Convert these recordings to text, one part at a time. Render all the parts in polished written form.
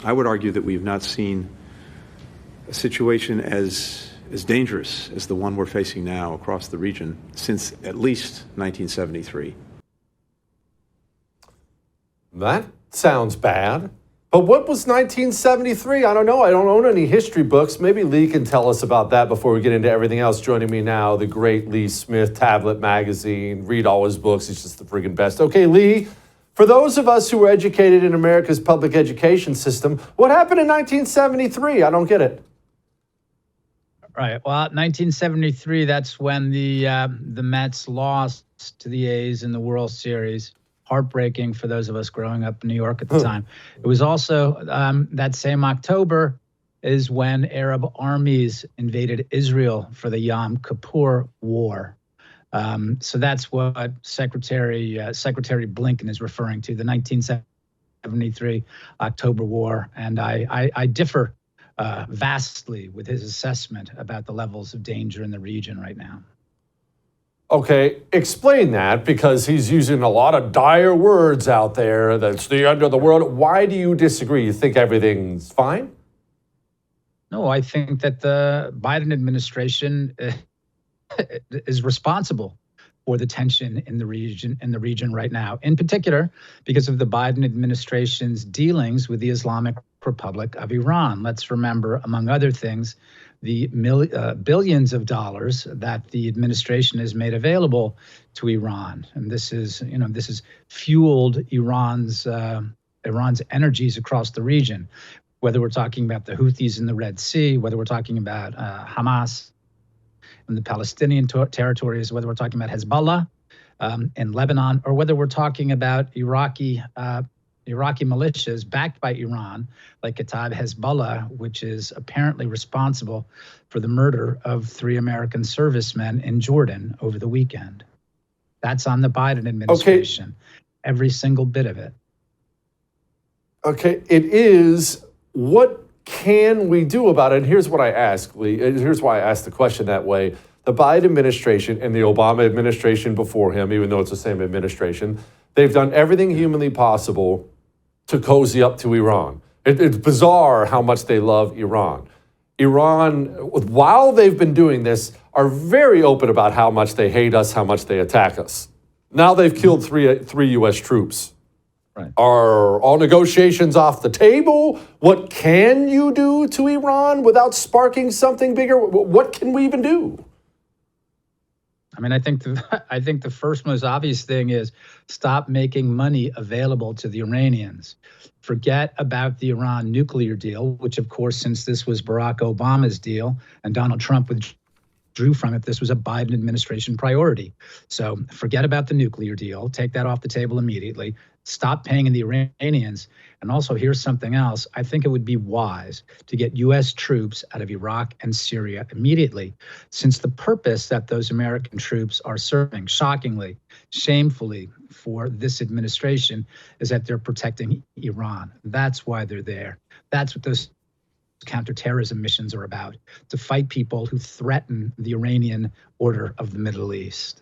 I would argue that we've not seen a situation as dangerous as the one we're facing now across the region since at least 1973. That sounds bad. But what was 1973? I don't know. I don't own any history books. Maybe Lee can tell us about that before we get into everything else. Joining me now, the great Lee Smith, Tablet Magazine. Read all his books. He's just the friggin' best. Okay, Lee, for those of us who were educated in America's public education system, what happened in 1973? I don't get it. Right. Well, 1973, that's when the Mets lost to the A's in the World Series. Heartbreaking for those of us growing up in New York at the time. It was also that same October is when Arab armies invaded Israel for the Yom Kippur War. So that's what Secretary Blinken is referring to, the 1973 October War. And I differ vastly with his assessment about the levels of danger in the region right now. Okay, explain that, because he's using a lot of dire words out there. That's the end of the world. Why do you disagree? You think everything's fine? No, I think that the Biden administration is responsible for the tension in the region right now, in particular because of the Biden administration's dealings with the Islamic Republic of Iran. Let's remember, among other things, the billions of dollars that the administration has made available to Iran, and this is fueled Iran's energies across the region. Whether we're talking about the Houthis in the Red Sea, whether we're talking about Hamas in the Palestinian territories, whether we're talking about Hezbollah in Lebanon, or whether we're talking about Iraqi militias backed by Iran, like Kataib Hezbollah, which is apparently responsible for the murder of 3 American servicemen in Jordan over the weekend. That's on the Biden administration, every single bit of it. Okay, it is. What can we do about it? And here's what I ask, Lee. Here's why I asked the question that way. The Biden administration and the Obama administration before him, even though it's the same administration, they've done everything humanly possible to cozy up to Iran. It's bizarre how much they love Iran. Iran, while they've been doing this, are very open about how much they hate us, how much they attack us. Now they've killed three U.S. troops. Right. Are all negotiations off the table? What can you do to Iran without sparking something bigger? What can we even do? I mean, I think the first most obvious thing is stop making money available to the Iranians. Forget about the Iran nuclear deal, which, of course, since this was Barack Obama's deal and Donald Trump withdrew from it, this was a Biden administration priority. So forget about the nuclear deal. Take that off the table immediately. Stop paying the Iranians. And also, here's something else. I think it would be wise to get U.S. troops out of Iraq and Syria immediately, since the purpose that those American troops are serving, shockingly, shamefully for this administration, is that they're protecting Iran. That's why they're there. That's what those counterterrorism missions are about, to fight people who threaten the Iranian order of the Middle East.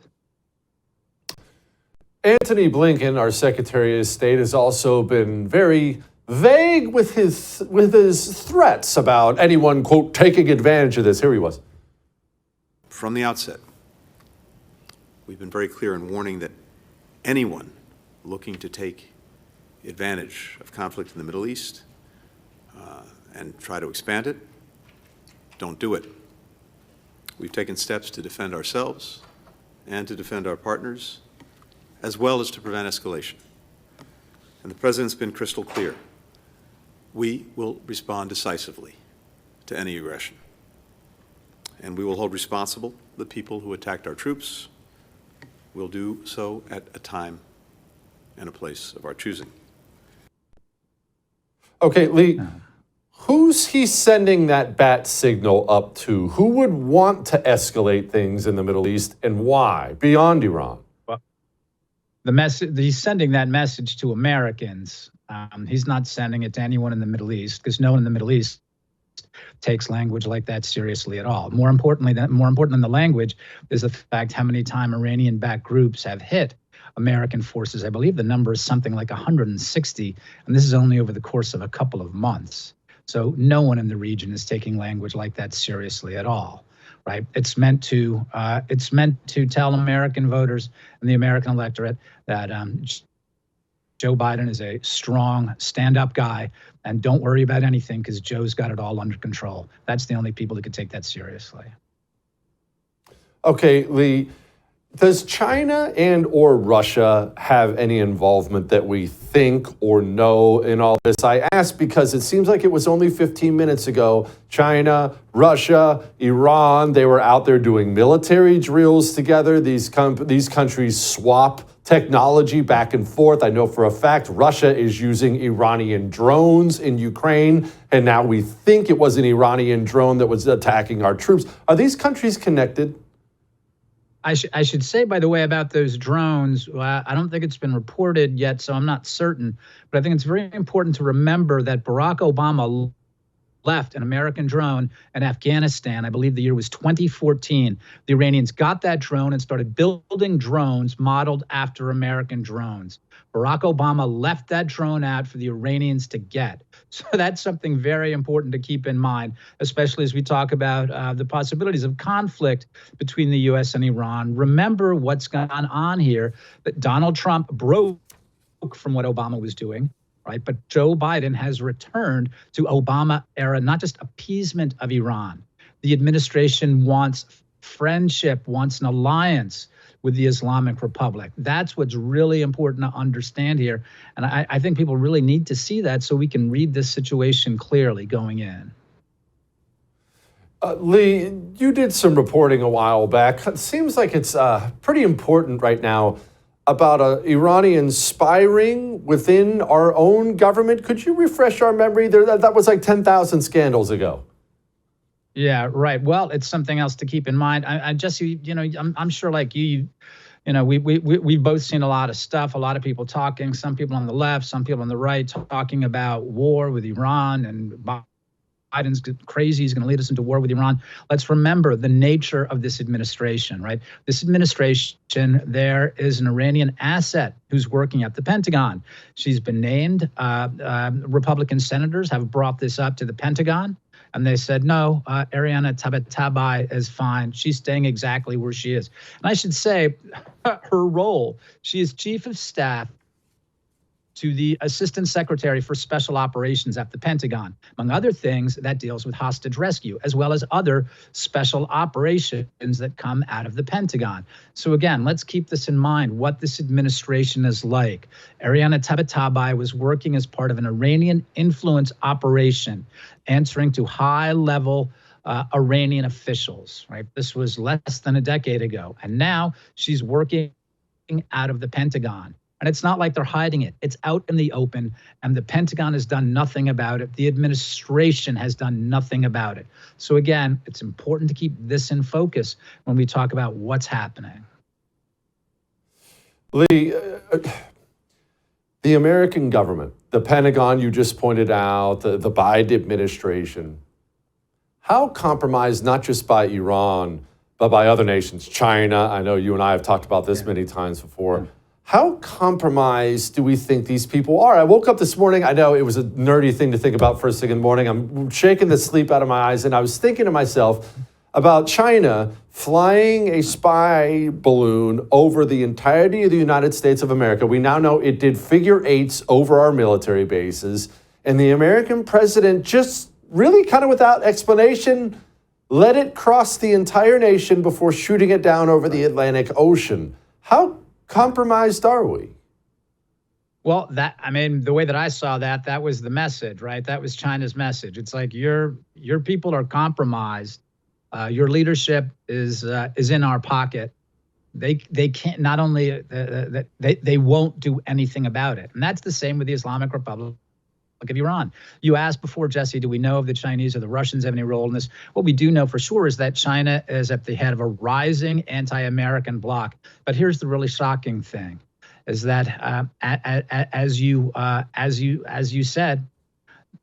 Antony Blinken, our Secretary of State, has also been very vague with his threats about anyone, quote, taking advantage of this. Here he was. From the outset, we've been very clear in warning that anyone looking to take advantage of conflict in the Middle East and try to expand it, don't do it. We've taken steps to defend ourselves and to defend our partners, as well as to prevent escalation. And the President's been crystal clear. We will respond decisively to any aggression. And we will hold responsible the people who attacked our troops. We'll do so at a time and a place of our choosing. Okay, Lee, who's he sending that bat signal up to? Who would want to escalate things in the Middle East, and why, beyond Iran? He's sending that message to Americans. He's not sending it to anyone in the Middle East, because no one in the Middle East takes language like that seriously at all. More important than the language is the fact how many times Iranian-backed groups have hit American forces. I believe the number is something like 160, and this is only over the course of a couple of months. So no one in the region is taking language like that seriously at all, right? It's meant to tell American voters and the American electorate that Joe Biden is a strong, stand-up guy, and don't worry about anything because Joe's got it all under control. That's the only people that could take that seriously. Okay, Lee, does China and or Russia have any involvement that we think or know in all this? I ask because it seems like it was only 15 minutes ago. China, Russia, Iran, they were out there doing military drills together. These countries swap technology back and forth. I know for a fact Russia is using Iranian drones in Ukraine, and now we think it was an Iranian drone that was attacking our troops. Are these countries connected? I should say, by the way, about those drones, I don't think it's been reported yet, so I'm not certain. But I think it's very important to remember that Barack Obama left an American drone in Afghanistan. I believe the year was 2014. The Iranians got that drone and started building drones modeled after American drones. Barack Obama left that drone out for the Iranians to get. So that's something very important to keep in mind, especially as we talk about the possibilities of conflict between the U.S. and Iran. Remember what's gone on here, that Donald Trump broke from what Obama was doing. Right? But Joe Biden has returned to Obama era, not just appeasement of Iran. The administration wants friendship, wants an alliance with the Islamic Republic. That's what's really important to understand here. And I think people really need to see that so we can read this situation clearly going in. Lee, you did some reporting a while back. It seems like it's pretty important right now about an Iranian spy ring within our own government. Could you refresh our memory? That was like 10,000 scandals ago. Yeah, right. Well, it's something else to keep in mind. Jesse, I'm sure like you, we've both seen a lot of stuff, a lot of people talking, some people on the left, some people on the right talking about war with Iran, and Biden's crazy. He's going to lead us into war with Iran. Let's remember the nature of this administration, right? This administration, there is an Iranian asset who's working at the Pentagon. She's been named. Republican senators have brought this up to the Pentagon, and they said, no, Ariana Tabatabai is fine. She's staying exactly where she is. And I should say her role, she is chief of staff to the Assistant Secretary for Special Operations at the Pentagon. Among other things, that deals with hostage rescue, as well as other special operations that come out of the Pentagon. So again, let's keep this in mind, what this administration is like. Ariana Tabatabai was working as part of an Iranian influence operation, answering to high-level Iranian officials, right? This was less than a decade ago. And now she's working out of the Pentagon. And it's not like they're hiding it. It's out in the open, and the Pentagon has done nothing about it. The administration has done nothing about it. So again, it's important to keep this in focus when we talk about what's happening. Lee, the American government, the Pentagon you just pointed out, the Biden administration, how compromised not just by Iran, but by other nations, China? I know you and I have talked about this many times before. How compromised do we think these people are? I woke up this morning. I know it was a nerdy thing to think about first thing in the morning. I'm shaking the sleep out of my eyes, and I was thinking to myself about China flying a spy balloon over the entirety of the United States of America. We now know it did figure eights over our military bases, and the American president just really kind of without explanation let it cross the entire nation before shooting it down over the Atlantic Ocean. How compromised are we? Well, the way that I saw that was the message, right? That was China's message. It's like your people are compromised. Your leadership is in our pocket. They can't, not only they won't do anything about it. And that's the same with the Islamic Republic of Iran. You asked before, Jesse, do we know if the Chinese or the Russians have any role in this? What we do know for sure is that China is at the head of a rising anti-American bloc. But here's the really shocking thing, is that as you said,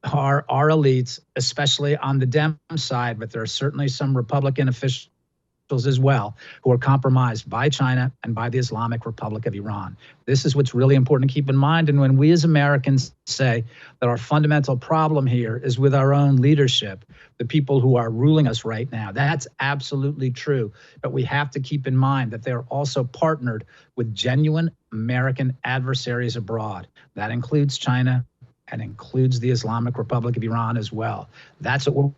our elites, especially on the Dem side, but there are certainly some Republican officials as well, who are compromised by China and by the Islamic Republic of Iran. This is what's really important to keep in mind. And when we as Americans say that our fundamental problem here is with our own leadership, the people who are ruling us right now, that's absolutely true. But we have to keep in mind that they're also partnered with genuine American adversaries abroad. That includes China and includes the Islamic Republic of Iran as well. That's what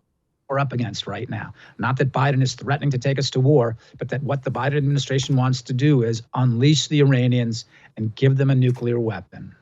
we're up against right now. Not that Biden is threatening to take us to war, but that what the Biden administration wants to do is unleash the Iranians and give them a nuclear weapon.